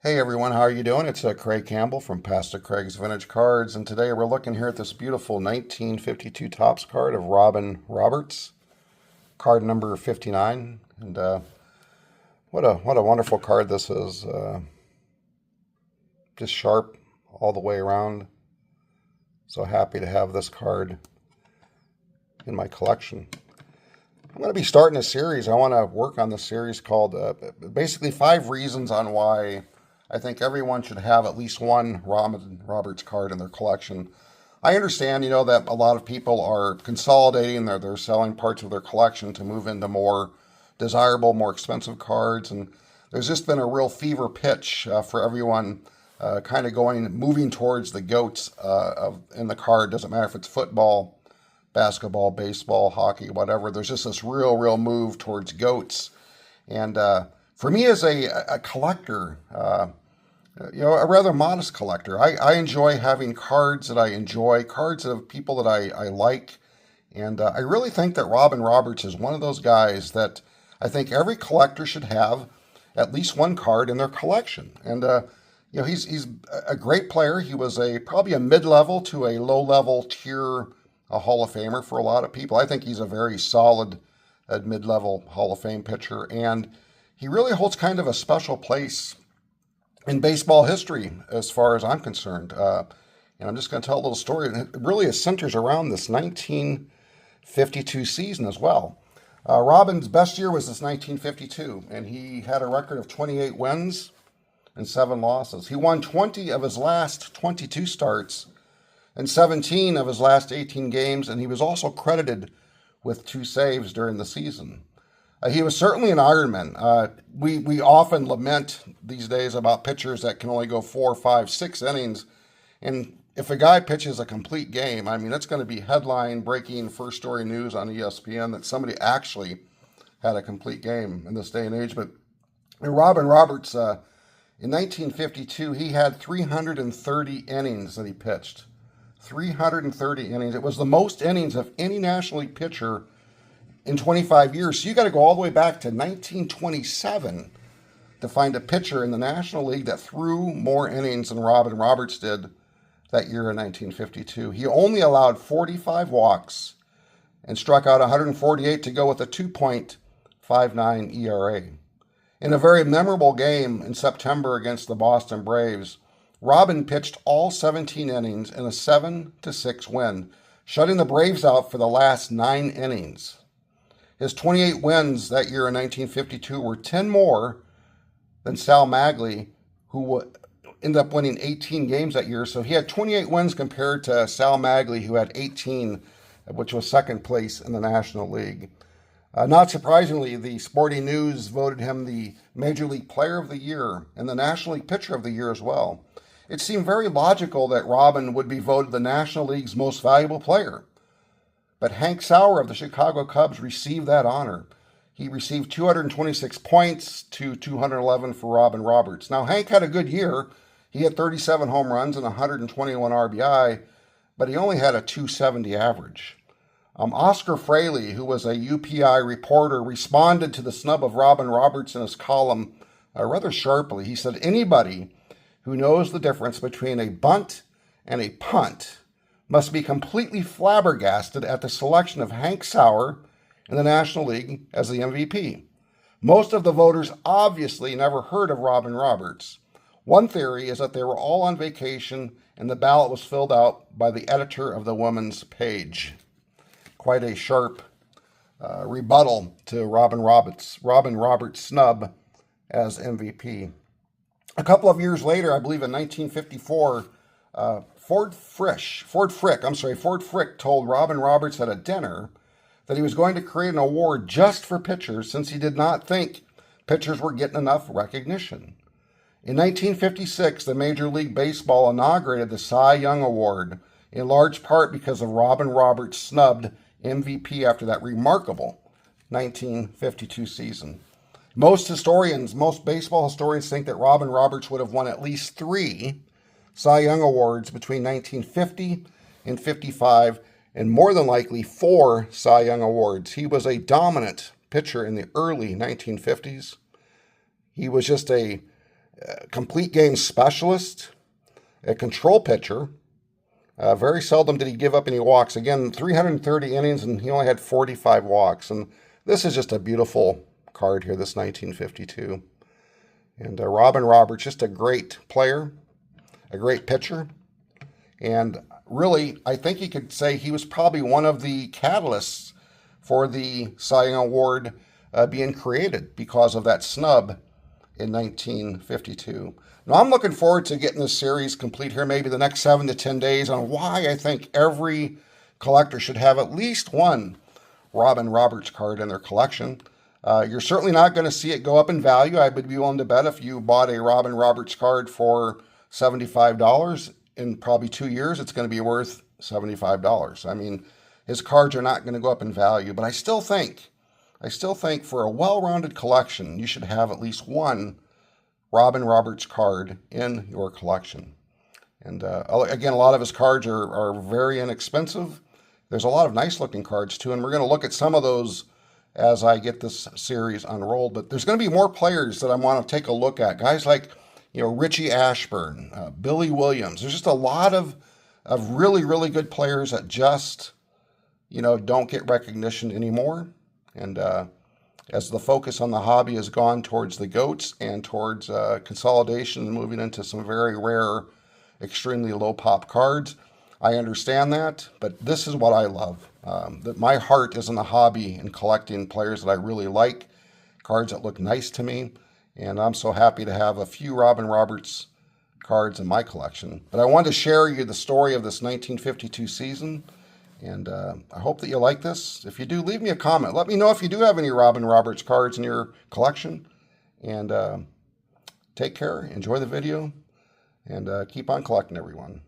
Hey everyone, how are you doing? It's Craig Campbell from Pastor Craig's Vintage Cards, and today we're looking here at this beautiful 1952 Topps card of Robin Roberts, card number 59. And what a wonderful card this is. Just sharp all the way around. So happy to have this card in my collection. I'm going to be starting a series. I want to work on this series called basically 5 reasons on why I think everyone should have at least one Robin Roberts card in their collection. I understand, that a lot of people are consolidating, they're selling parts of their collection to move into more desirable, more expensive cards, and there's just been a real fever pitch for everyone kind of moving towards the GOATs in the card. Doesn't matter if it's football, basketball, baseball, hockey, whatever. There's just this real move towards GOATs. And for me as a collector, a rather modest collector, I enjoy having cards that I enjoy, cards of people that I like. And I really think that Robin Roberts is one of those guys that I think every collector should have at least one card in their collection. And, he's a great player. He was probably a mid-level to a low-level tier a Hall of Famer for a lot of people. I think he's a very solid mid-level Hall of Fame pitcher, and he really holds kind of a special place in baseball history as far as I'm concerned. And I'm just going to tell a little story. It really centers around this 1952 season as well. Robin's best year was this 1952, and he had a record of 28 wins and 7 losses. He won 20 of his last 22 starts and 17 of his last 18 games, and he was also credited with 2 saves during the season. He was certainly an Ironman. We often lament these days about pitchers that can only go 4, 5, 6 innings, and if a guy pitches a complete game, I mean, it's going to be headline-breaking first-story news on ESPN that somebody actually had a complete game in this day and age. But Robin Roberts, in 1952, he had 330 innings that he pitched. 330 innings. It was the most innings of any National League pitcher in 25 years. So you got to go all the way back to 1927 to find a pitcher in the National League that threw more innings than Robin Roberts did that year in 1952. He only allowed 45 walks and struck out 148 to go with a 2.59 ERA. In a very memorable game in September against the Boston Braves, Robin pitched all 17 innings in a 7-6 win, shutting the Braves out for the last 9 innings. His 28 wins that year in 1952 were 10 more than Sal Maglie, who ended up winning 18 games that year. So he had 28 wins compared to Sal Maglie, who had 18, which was second place in the National League. Not surprisingly, the Sporting News voted him the Major League Player of the Year and the National League Pitcher of the Year as well. It seemed very logical that Robin would be voted the National League's most valuable player. But Hank Sauer of the Chicago Cubs received that honor. He received 226 points to 211 for Robin Roberts. Now, Hank had a good year. He had 37 home runs and 121 RBI, but he only had a 270 average. Oscar Fraley, who was a UPI reporter, responded to the snub of Robin Roberts in his column rather sharply. He said, "Anybody who knows the difference between a bunt and a punt must be completely flabbergasted at the selection of Hank Sauer in the National League as the MVP. Most of the voters obviously never heard of Robin Roberts. One theory is that they were all on vacation and the ballot was filled out by the editor of the Woman's Page." Quite a sharp rebuttal to Robin Roberts' snub as MVP. A couple of years later, I believe in 1954, Ford Frick told Robin Roberts at a dinner that he was going to create an award just for pitchers since he did not think pitchers were getting enough recognition. In 1956, the Major League Baseball inaugurated the Cy Young Award, in large part because of Robin Roberts' snubbed MVP after that remarkable 1952 season. Most baseball historians think that Robin Roberts would have won at least 3 Cy Young Awards between 1950 and 55, and more than likely 4 Cy Young Awards. He was a dominant pitcher in the early 1950s. He was just complete game specialist, a control pitcher. Very seldom did he give up any walks. Again, 330 innings, and he only had 45 walks. And this is just a beautiful card here, this 1952. And Robin Roberts, just a great player, a great pitcher. And really, I think you could say he was probably one of the catalysts for the Cy Young Award being created because of that snub in 1952. Now, I'm looking forward to getting this series complete here, maybe the next 7 to 10 days, on why I think every collector should have at least one Robin Roberts card in their collection. You're certainly not going to see it go up in value. I would be willing to bet if you bought a Robin Roberts card for $75, in probably 2 years, it's going to be worth $75. I mean, his cards are not going to go up in value, but I still think for a well-rounded collection, you should have at least one Robin Roberts card in your collection. And again, a lot of his cards are very inexpensive. There's a lot of nice-looking cards, too, and we're going to look at some of those as I get this series unrolled. But there's going to be more players that I want to take a look at. Guys like, Richie Ashburn, Billy Williams. There's just a lot of really, really good players that just, don't get recognition anymore. And as the focus on the hobby has gone towards the GOATs and towards consolidation and moving into some very rare, extremely low pop cards, I understand that, but this is what I love. That my heart is in the hobby and collecting players that I really like, cards that look nice to me. And I'm so happy to have a few Robin Roberts cards in my collection. But I wanted to share you the story of this 1952 season. And I hope that you like this. If you do, leave me a comment. Let me know if you do have any Robin Roberts cards in your collection. And take care. Enjoy the video. And keep on collecting, everyone.